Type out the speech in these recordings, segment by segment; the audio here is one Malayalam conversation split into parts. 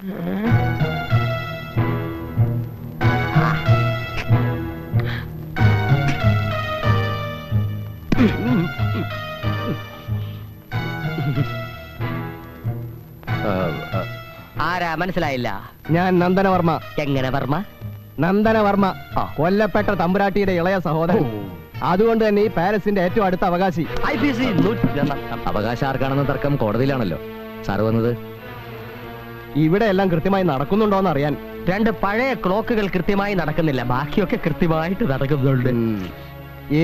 ആരാ മനസ്സിലായില്ല? ഞാൻ നന്ദനവർമ്മ. എങ്ങനെ വർമ്മ? നന്ദനവർമ്മ, കൊല്ലപ്പെട്ട തമ്പുരാട്ടിയുടെ ഇളയ സഹോദരൻ. അതുകൊണ്ട് തന്നെ ഈ പാലസിന്റെ ഏറ്റവും അടുത്ത അവകാശി. അവകാശം ആർക്കാണെന്ന തർക്കം കോടതിയിലാണല്ലോ. സാറ് വന്നത് ഇവിടെ എല്ലാം കൃത്യമായി നടക്കുന്നുണ്ടോന്ന് അറിയാൻ. 2 പഴയ ക്ലോക്കുകൾ കൃത്യമായി നടക്കുന്നില്ല, ബാക്കിയൊക്കെ കൃത്യമായിട്ട് നടക്കുന്നുണ്ട്.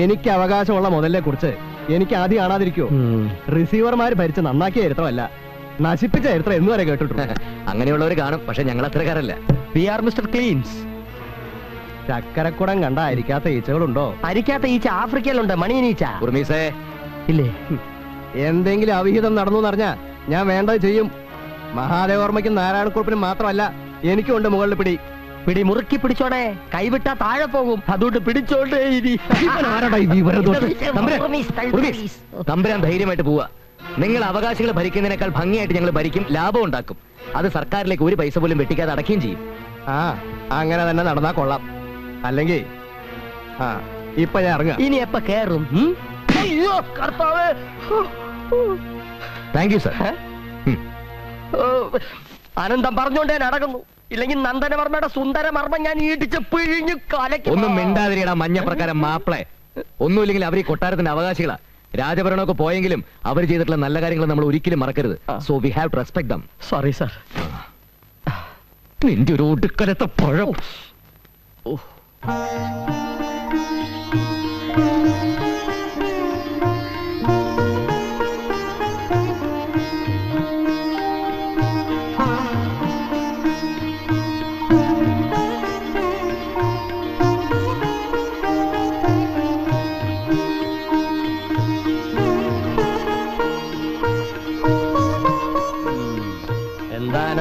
എനിക്ക് അവകാശമുള്ള മുതലിനെ കുറിച്ച് എനിക്ക് ആദ്യം കാണാതിരിക്കോ? റിസീവർമാര് ഭരിച്ച് നന്നാക്കിയ ചരിത്രമല്ല, നശിപ്പിച്ച ചരിത്രം എന്ന് വരെ കേട്ടിട്ടുണ്ട്. അങ്ങനെയുള്ളവർ കാണും, പക്ഷെ ഞങ്ങൾ അത്രക്കാരല്ല. We are mister cleans. ചക്കരക്കുടം കണ്ട അരിക്കാത്ത ഈച്ചകളുണ്ടോ? അരിക്കാത്ത ഈച്ച ആഫ്രിക്കയിലുണ്ട്, മണിയനീച്ച. ഇല്ലേ? എന്തെങ്കിലും അവിഹിതം നടന്നു എന്നറിഞ്ഞാ ഞാൻ വേണ്ടത് ചെയ്യും. മഹാദേവർമ്മയ്ക്കും നാരായണക്കുറിപ്പിനും മാത്രമല്ല, എനിക്കുണ്ട് മുകളിൽ പിടി. പിടി മുറുക്കി പിടിച്ചോടെ, കൈവിട്ടാ താഴെ പോകും, അതുകൊണ്ട് പിടിച്ചോണ്ടേ ഇരി. തമ്പുരാൻ ധൈര്യമായിട്ട് പോവാ. നിങ്ങൾ അവകാശികൾ ഭരിക്കുന്നതിനേക്കാൾ ഭംഗിയായിട്ട് ഞങ്ങൾ ഭരിക്കും, ലാഭം ഉണ്ടാക്കും. അത് സർക്കാരിലേക്ക് ഒരു പൈസ പോലും വെട്ടിക്കാതെ അടക്കുകയും ചെയ്യും. അങ്ങനെ തന്നെ നടന്നാ കൊള്ളാം. അല്ലെങ്കിൽ ഇപ്പൊ ഞാൻ ഇറങ്ങാം. ഇനി എപ്പ കേറും? Thank you sir. അനന്തം പറഞ്ഞോണ്ടേ നടക്കുന്നു, ഇല്ലെങ്കിൽ നന്ദനവർമ്മയുടെ സുന്ദരമർമ്മ ഞാൻ ഇടിച്ച് പിഴിഞ്ഞു കലക്കി. ഒന്നും മിണ്ടാതിരിയടാ മഞ്ഞപ്രകാരം മാപ്പിളെ. ഒന്നുമില്ലെങ്കിൽ അവർ ഈ കൊട്ടാരത്തിന്റെ അവകാശികളാ. രാജഭരണമൊക്കെ പോയെങ്കിലും അവർ ചെയ്തിട്ടുള്ള നല്ല കാര്യങ്ങൾ നമ്മൾ ഒരിക്കലും മറക്കരുത്. So we have to respect them. Sorry sir. നിന്റെ ഒരു ഒടുക്കലത്തെ പഴം.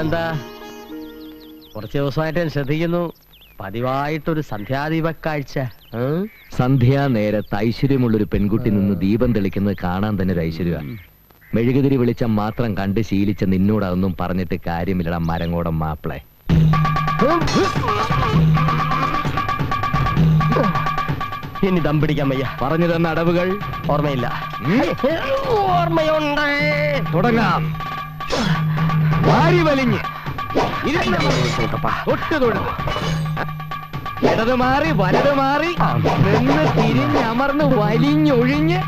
എന്താ കുറച്ച് ദിവസമായിട്ട് ഞാൻ ശ്രദ്ധിക്കുന്നു, പതിവായിട്ടൊരു സന്ധ്യാദീപ കാഴ്ച. സന്ധ്യാ നേരത്ത് ഐശ്വര്യമുള്ളൊരു പെൺകുട്ടി നിന്ന് ദീപം തെളിക്കുന്നത് കാണാൻ തന്നെ ഒരു ഐശ്വര്യമാണ്. മെഴുകുതിരി വെളിച്ചം മാത്രം കണ്ട് ശീലിച്ച നിന്നോട് അതൊന്നും പറഞ്ഞിട്ട് കാര്യമില്ലടാ മരങ്ങോടം മാപ്പിളെ. ഇനി ദം പിടിക്കാൻ വയ്യ. പറഞ്ഞു തന്ന അടവുകൾ ഓർമ്മയില്ല. ഓർമ്മയുണ്ട്. തുടങ്ങാം. വാരി വലിഞ്ഞ് ഇടത് മാറി വലത് മാറി നിന്ന് തിരിഞ്ഞമർന്ന് വലിഞ്ഞൊഴിഞ്ഞ്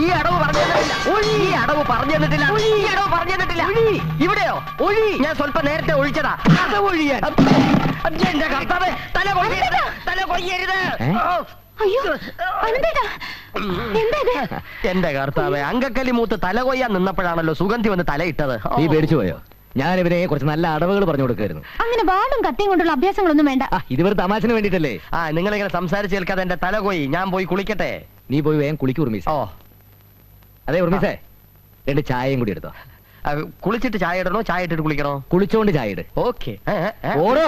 ഈ അടവ് പറഞ്ഞു തന്നിട്ടില്ല. ഇവിടെയോ ഞാൻ സ്വല്പം നേരത്തെ ഒഴിച്ചതാ. അത് ഒഴിയാൻ എന്റെ കർത്താവ് തല കൊയ്യരുത്. എന്റെ കർത്താവ് അങ്കക്കലി മൂത്ത് തല കൊയ്യാൻ നിന്നപ്പോഴാണല്ലോ സുഗന്ധി വന്ന് തലയിട്ടത്. നീ പേടിച്ചു പോയോ? ഞാൻ ഇവരെ കുറച്ച് നല്ല അടവുകൾ പറഞ്ഞു കൊടുക്കായിരുന്നു. അങ്ങനെ വാടും കത്തിയും കൊണ്ടുള്ള അഭ്യാസങ്ങളൊന്നും വേണ്ട. ഇതുവരെ തമാശന് വേണ്ടിട്ടല്ലേ? നിങ്ങളിങ്ങനെ സംസാരിച്ച് കേൾക്കാതെ എന്റെ തല കൊയ്യി. ഞാൻ പോയി കുളിക്കട്ടെ. നീ പോയി വേഗം കുളിക്കൂ ഉർമീസ്. അതെ ഉർമീസേ, 2 ചായയും കൂടി എടുത്തോ. കുളിച്ചിട്ട് ചായ ഇടണോ ചായ ഇട്ടിട്ട് കുളിക്കണോ? കുളിച്ചോണ്ട് ചായ ഇട്. ഓക്കെ. ഓടോ.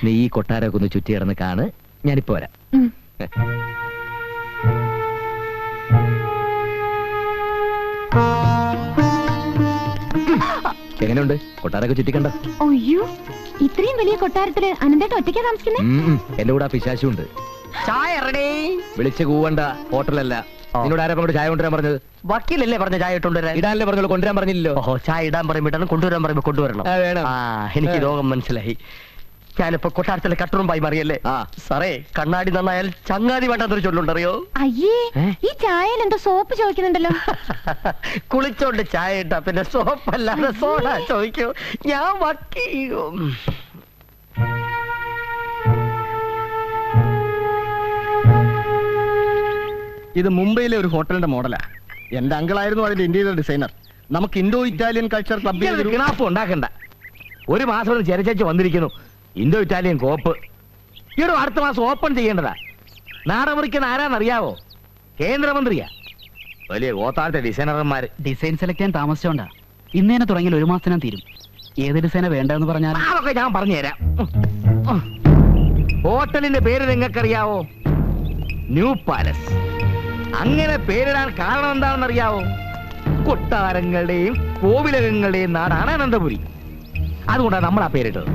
നീ ഈ കൊട്ടാരമൊക്കെ ഒന്ന് ചുറ്റി കിടന്ന് കാണ്, ഞാനിപ്പോ വരാം. എങ്ങനെയുണ്ട് കൊട്ടാരൊക്കെ ചുറ്റിക്കണ്ട? അയ്യോ, ഇത്രയും വലിയ കൊട്ടാരത്തില് അനന്തേട്ട ഒറ്റയ്ക്കാ താമസിക്കുന്നേ? എന്റെ കൂടെ പിശാശുണ്ട്. ചായ റെഡി. വിളിച്ച് കൂവണ്ട, ഹോട്ടലല്ല. നിന്നോട് ആരാ ചായ കൊണ്ടുവരാൻ പറഞ്ഞത്? വക്കീലല്ലേ പറഞ്ഞ ചായ ഇട്ടുകൊണ്ടുവരാൻ? ഇടാനല്ലേ പറഞ്ഞോളൂ, കൊണ്ടുവരാൻ പറഞ്ഞില്ലല്ലോ. ചായ ഇടാൻ പറയുമ്പോഴാണ് കൊണ്ടുവരാൻ പറയുമ്പോ കൊണ്ടുവരണം. എനിക്ക് രോഗം മനസ്സിലായി. ഞാനിപ്പോ കൊട്ടാരത്തിലെ കട്ടുറുമ്പായി മാറിയല്ലേ? സാറേ, കണ്ണാടി നന്നായാൽ ചങ്ങാതി വേണ്ടാത്തൊരു ചൊല്ലുണ്ടറിയോ? അയ്യേ, ഈ ചായയിൽ എന്തോ സോപ്പ് ചോദിക്കുന്നുണ്ടല്ലോ. കുളിച്ചോണ്ട് ചായ ഇട്ടാ പിന്നെ സോപ്പല്ലാതെ സോഡ ചോദിക്കൂ. ഞാൻ വക്കീലും. ഇത് മുംബൈയിലെ ഒരു ഹോട്ടലിന്റെ മോഡലാ. എന്റെ അങ്കിളായിരുന്നു അതിന്റെ ഇന്റീരിയർ ഡിസൈനർ. നമുക്ക് ഇൻഡോ ഇറ്റാലിയൻ കൾച്ചർ ക്ലബിൽ കിണാപ്പ് ഉണ്ടാക്കണ്ട. ഒരു മാസം ചെരച്ചു വന്നിരിക്കുന്നു ഇൻഡോ ഇറ്റാലിയൻ കോപ്പ്. ഈ അടുത്ത മാസം ഓപ്പൺ ചെയ്യേണ്ടതാ. നാടമുറിക്കുന്ന ആരാന്നറിയാവോ? കേന്ദ്രമന്ത്രിയാ. വലിയ ഗോത്താഴത്തെ ഡിസൈനർമാര്. ഡിസൈൻ സെലക്ട് ചെയ്യാൻ താമസിച്ചോണ്ടാ. ഇന്നേനെ തുടങ്ങിയാൽ 1 മാസത്തിനാ തീരും. ഏത് ഡിസൈനാ വേണ്ടെന്ന് പറഞ്ഞാൽ അതൊക്കെ ഞാൻ പറഞ്ഞുതരാം. ഹോട്ടലിന്റെ പേര് നിങ്ങൾക്കറിയാവോ? New palace. അങ്ങനെ പേരിടാൻ കാരണം എന്താണെന്ന് അറിയാവോ? കൊട്ടാരങ്ങളുടെയും കോവിലകങ്ങളുടെയും നാടാണ് അനന്തപുരി. അതുകൊണ്ടാണ് നമ്മൾ ആ പേരിട്ടത്.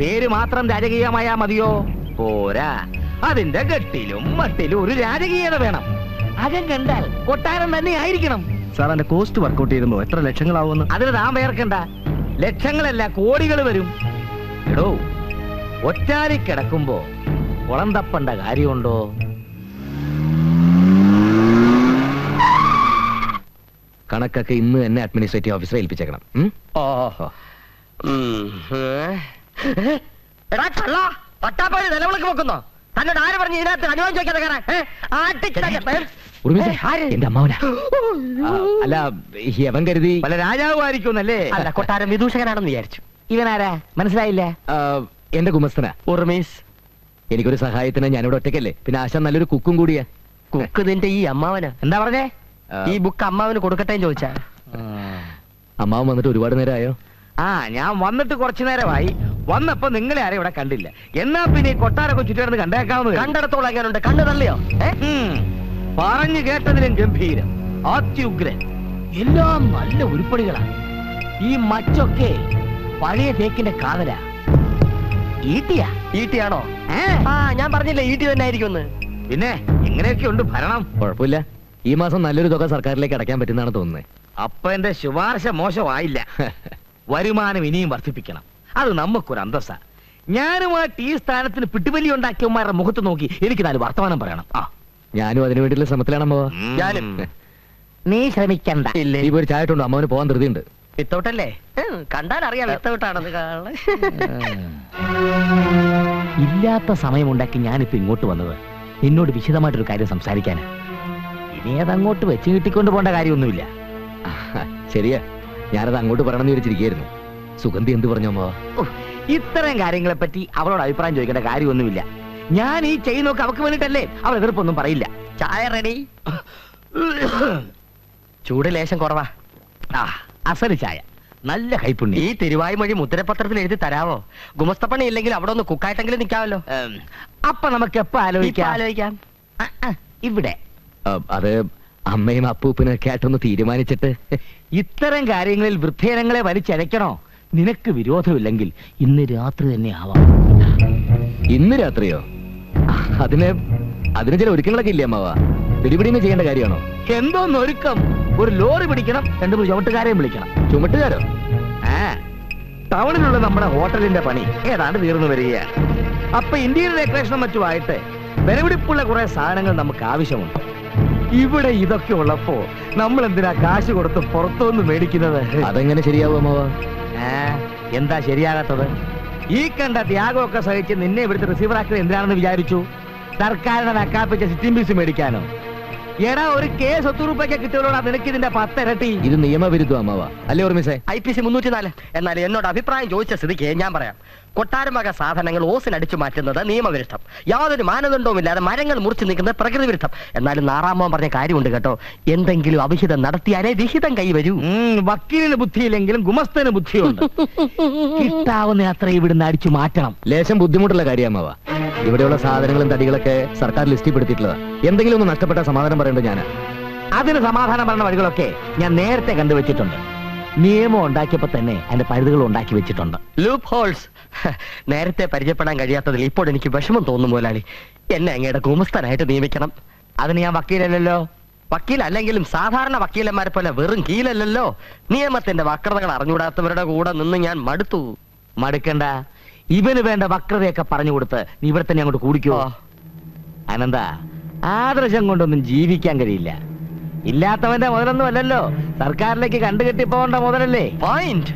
പേര് മാത്രം രാജകീയമായാ മതിയോ? പോരാ, അതിന്റെ ഗട്ടിലും മട്ടിലും ഒരു രാജകീയത വേണം. അകം കണ്ടാൽ കൊട്ടാരം തന്നെ ആയിരിക്കണം. സാർ എന്റെ കോസ്റ്റ് വർക്കൗട്ട് ചെയ്യുമ്പോ എത്ര ലക്ഷങ്ങളാവുമെന്ന്? അതിന് താൻ വേർക്കണ്ട. ലക്ഷങ്ങളല്ല, കോടികൾ വരും. എടോ, ഒറ്റാരി കിടക്കുമ്പോ കുളം തപ്പണ്ട കാര്യമുണ്ടോ? കണക്കൊക്കെ ഇന്ന് തന്നെ അഡ്മിനിസ്ട്രേറ്റീവ് ഓഫീസറെ ഏൽപ്പിച്ചേക്കണം. ഓഹോ. എടാ കള്ള, പട്ടാപ്പഴി നിലവിളക്ക് വെക്കുന്നോ? തന്നോട് ആര് പറഞ്ഞു ഇതിനകത്ത് അനുഭവം ചോദിക്കാതെ കയറാൻ? എന്റെ അമ്മാവനാ. അല്ല, യവൻ കരുതി പല രാജാവുമായിരിക്കുന്നല്ലേ? അല്ല, കൊട്ടാരം വിദൂഷകനാണെന്ന് വിചാരിച്ചു. ഇവനാരാ മനസ്സിലായില്ല? എന്റെ ഗുമസ്തനാ ഉർമീസ്. എനിക്കൊരു സഹായത്തിന് ഞാനിവിടെ ഒറ്റയ്ക്കല്ലേ, പിന്നെ ആശാൻ നല്ലൊരു കുക്കും കൂടിയാ. കുക്ക് നിന്റെ ഈ അമ്മാവന്. എന്താ പറഞ്ഞേ? ഈ ബുക്ക് അമ്മാവന് കൊടുക്കട്ടെ ചോദിച്ചാ? അമ്മാവൻ വന്നിട്ട് ഒരുപാട് നേരമായോ? ആ, ഞാൻ വന്നിട്ട് കുറച്ചു നേരമായി. വന്നപ്പോ നിങ്ങളെ ആരും ഇവിടെ കണ്ടില്ല. എന്നാ പിന്നെ ഈ കൊട്ടാരൊക്കെ ചുറ്റിടന്ന് കണ്ടേക്കാവുന്നത്. കണ്ടിടത്തോളം എങ്ങനെയുണ്ട്? കണ്ണു തള്ളിയോ? പറഞ്ഞു കേട്ടതിലും ഗംഭീരം, അത്യുഗ്രൻ. എല്ലാം നല്ല ഉരുപ്പടികളാണ്. ഈ മച്ചൊക്കെ പഴയ തേക്കിന്റെ കാതലാ. ഈട്ടിയാ? ഈട്ടിയാണോ? ഞാൻ പറഞ്ഞില്ലേ ഈട്ടി തന്നെ ആയിരിക്കും. പിന്നെ എങ്ങനെയൊക്കെ ഉണ്ട് ഭരണം? കുഴപ്പമില്ല, ഈ മാസം നല്ലൊരു തുക സർക്കാരിലേക്ക് അടയ്ക്കാൻ പറ്റുന്നതാണ് തോന്നുന്നത്. അപ്പൊ എന്റെ ശുപാർശ മോശമായില്ല. വരുമാനം ഇനിയും വർദ്ധിപ്പിക്കണം. അത് നമുക്കൊരു അന്തസ്സ. ഞാനുമായിട്ട് ഈ സ്ഥാനത്തിന് പിട്ടുപലി ഉണ്ടാക്കിയവന്മാരുടെ മുഖത്ത് നോക്കി എനിക്ക് 4 വർത്തമാനം പറയണം. ഞാനും അതിനു വേണ്ടിയുള്ള ശ്രമത്തിലാണ് അമ്മാവ. ഞാനും. നീ ശ്രമിക്കണ്ട. ഇല്ലേ, ഈ ഒരു ചായട്ടുണ്ട്, അമ്മാവന് പോകാൻ ധൃതിയുണ്ട്. വിത്തൗട്ടല്ലേ? കണ്ടാൽ അറിയാം വിത്തൗട്ടാണെന്ന്. ഇല്ലാത്ത സമയമുണ്ടാക്കി ഞാനിപ്പോ ഇങ്ങോട്ട് വന്നത് നിന്നോട് വിശദമായിട്ടൊരു കാര്യം സംസാരിക്കാനാ. ഇനി അതങ്ങോട്ട് വെച്ച് കിട്ടിക്കൊണ്ട് പോകേണ്ട കാര്യമൊന്നുമില്ല. ശരിയാ, ഞാനത് അങ്ങോട്ട് പറയണമെന്ന് വിചാരിച്ചിരിക്കുകയായിരുന്നു. സുഗന്ധി എന്ത് പറഞ്ഞു അമ്മാവ? ഇത്തരം കാര്യങ്ങളെ പറ്റി അവളോട് അഭിപ്രായം ചോദിക്കേണ്ട കാര്യമൊന്നുമില്ല. ഞാൻ ഈ ചെയ്യുന്നൊക്കെ അവക്ക് വേണ്ടിട്ടല്ലേ. അവൾ എതിർപ്പൊന്നും പറയില്ല. ചായ റെഡി. ചൂട് ലേശം കുറവാ. അസല് ചായ, നല്ല കൈപ്പുണ്യം. ഈ തിരുവായ്മൊഴി മുദ്രപത്രത്തിൽ എഴുതി തരാവോ? ഗുമസ്തപ്പണി ഇല്ലെങ്കിൽ അവിടെ ഒന്ന് കുക്കായിട്ടെങ്കിലും നിൽക്കാമല്ലോ. അപ്പൊ നമുക്ക് എപ്പോ ആലോചിക്കാം. ഇവിടെ അത് അമ്മയും അപ്പൂപ്പനൊക്കെ ആയിട്ടൊന്ന് തീരുമാനിച്ചിട്ട്. ഇത്തരം കാര്യങ്ങളിൽ വൃദ്ധേനങ്ങളെ വലിച്ചഴക്കണോ? നിനക്ക് വിരോധമില്ലെങ്കിൽ ഇന്ന് രാത്രി തന്നെ ആവാം. ഇന്ന് രാത്രിയോ? അതിന് ചില ഒരുക്കങ്ങളൊക്കെ ഇല്ലേ അമ്മാവ? പിടിപിടിന്ന് ചെയ്യേണ്ട കാര്യമാണോ? എന്തോന്നൊരുക്കം? ഒരു ലോറി പിടിക്കണം, 2 ചുമട്ടുകാരെയും വിളിക്കണം. ചുമട്ടുകാരോ? ടൗണിലുള്ള നമ്മുടെ ഹോട്ടലിന്റെ പണി ഏതാണ്ട് തീർന്നു വരികയാണ്. അപ്പൊ ഇന്ത്യയുടെ ഡെക്കറേഷനും മറ്റുമായിട്ട് വിലപിടിപ്പുള്ള കുറെ സാധനങ്ങൾ നമുക്ക് ആവശ്യമുണ്ട്. ഇവിടെ ഇതൊക്കെ ഉള്ളപ്പോ നമ്മൾ എന്തിനാ കാശ് കൊടുത്ത് പുറത്തുനിന്ന് മേടിക്കുന്നത്? അതെങ്ങനെ ശരിയാവും അമ്മാവ? എന്താ ശരിയാകാത്തത്? ഈ കണ്ട ത്യാഗമൊക്കെ സഹിച്ച് നിന്നെ ഇവിടുത്തെ റിസീവർ ആക്കുന്നത് എന്തിനാണെന്ന് വിചാരിച്ചു? സർക്കാരിനെ നക്കാപ്പിച്ച സിറ്റിംഗ് ഫീസ് മേടിക്കാനോ? എടാ, ഒരു കേസ് 100 രൂപയ്ക്ക് കിട്ടിയോടാ നിനക്ക് ഇതിന്റെ 10 ഇരട്ടി. ഇത് നിയമവിരുദ്ധം അമ്മാവ, അല്ലേ ഓർമ്മിസേ? IPC 304. എന്നാൽ എന്നോട് അഭിപ്രായം ചോദിച്ച സ്ഥിതിക്ക് ഞാൻ പറയാം. കൊട്ടാരമക സാധനങ്ങൾ ഓസിനടിച്ചു മാറ്റുന്നത് നിയമവിരുദ്ധം. യാതൊരു മാനദണ്ഡവുമില്ലാതെ മരങ്ങൾ മുറിച്ചു നീക്കുന്നത് പ്രകൃതി വിരുദ്ധം. എന്നാലും നാറാമോൻ പറഞ്ഞ കാര്യമുണ്ട് കേട്ടോ. എന്തെങ്കിലും അവിഹിതം നടത്തിയാലേ വിഹിതം കൈവരൂ. വക്കീലിന് ബുദ്ധിയില്ലെങ്കിലും ഗുമസ്തന് ബുദ്ധിയുണ്ട്. കിട്ടാവുന്ന അത്ര ഇവിടുന്ന് അടിച്ചു മാറ്റണം. ലേശം ബുദ്ധിമുട്ടുള്ള കാര്യം അമ്മാവ. ഇവിടെയുള്ള സാധനങ്ങളും തടികളൊക്കെ സർക്കാർ ലിസ്റ്റിൽ പെടുത്തിയിട്ടുള്ളതാ. എന്തെങ്കിലും ഒന്ന് നഷ്ടപ്പെട്ട സമാധാനം പറയേണ്ടത് ഞാനാ. അതിന് സമാധാനം പറഞ്ഞ വഴികളൊക്കെ ഞാൻ നേരത്തെ കണ്ടുവച്ചിട്ടുണ്ട്. നിയമം ഉണ്ടാക്കിയപ്പോ തന്നെ അതിന്റെ പരിധികൾ ഉണ്ടാക്കി വെച്ചിട്ടുണ്ട്. Loopholes. നേരത്തെ പരിചയപ്പെടാൻ കഴിയാത്തതിൽ ഇപ്പോൾ എനിക്ക് വിഷമം തോന്നുന്നു മുതലാളി. എന്നെ അങ്ങയുടെ ഗുമസ്തനായിട്ട് നിയമിക്കണം. അതിന് ഞാൻ വക്കീലല്ലോ. വക്കീലല്ലെങ്കിലും സാധാരണ വക്കീലന്മാരെ പോലെ വെറും കീലല്ലല്ലോ. നിയമത്തിന്റെ വക്രതകൾ അറിഞ്ഞുകൂടാത്തവരുടെ കൂടെ നിന്ന് ഞാൻ മടുത്തു. മടുക്കണ്ട, ഇവന് വേണ്ട വക്രതയൊക്കെ പറഞ്ഞു കൊടുത്ത് നീ ഇവിടെ തന്നെ അങ്ങോട്ട് കൂടിക്കോ. അനന്ത, ആദർശം കൊണ്ടൊന്നും ജീവിക്കാൻ കഴിയില്ല. ഇല്ലാത്തവന്റെ മുതലൊന്നും അല്ലല്ലോ, സർക്കാരിലേക്ക് കണ്ടുകെട്ടിപ്പോണ്ട മുതലല്ലേ. പോയിന്റ്.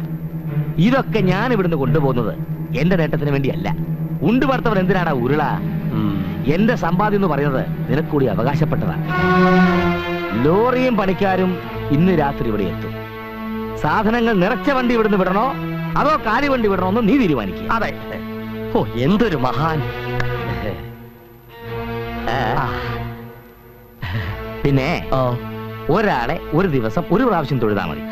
ഇതൊക്കെ ഞാൻ ഇവിടുന്ന് കൊണ്ടുപോകുന്നത് എന്റെ നേട്ടത്തിന് വേണ്ടിയല്ല. ഉണ്ടു വളർത്തവൻ എന്തിനാണ് ഉരുള? എന്റെ സമ്പാദ്യം എന്ന് പറയുന്നത് നിനക്കൂടി അവകാശപ്പെട്ടതാണ്. ലോറിയും പണിക്കാരും ഇന്ന് രാത്രി ഇവിടെ എത്തും. സാധനങ്ങൾ നിറച്ച വണ്ടി ഇവിടുന്ന് വിടണോ അതോ കാലി വണ്ടി വിടണോന്ന് നീ തീരുമാനിക്കുക. അതെ. ഓ, എന്തൊരു മഹാൻ. പിന്നെ ഒരാളെ ഒരു ദിവസം ഒരു പ്രാവശ്യം തൊഴുതാ മതി.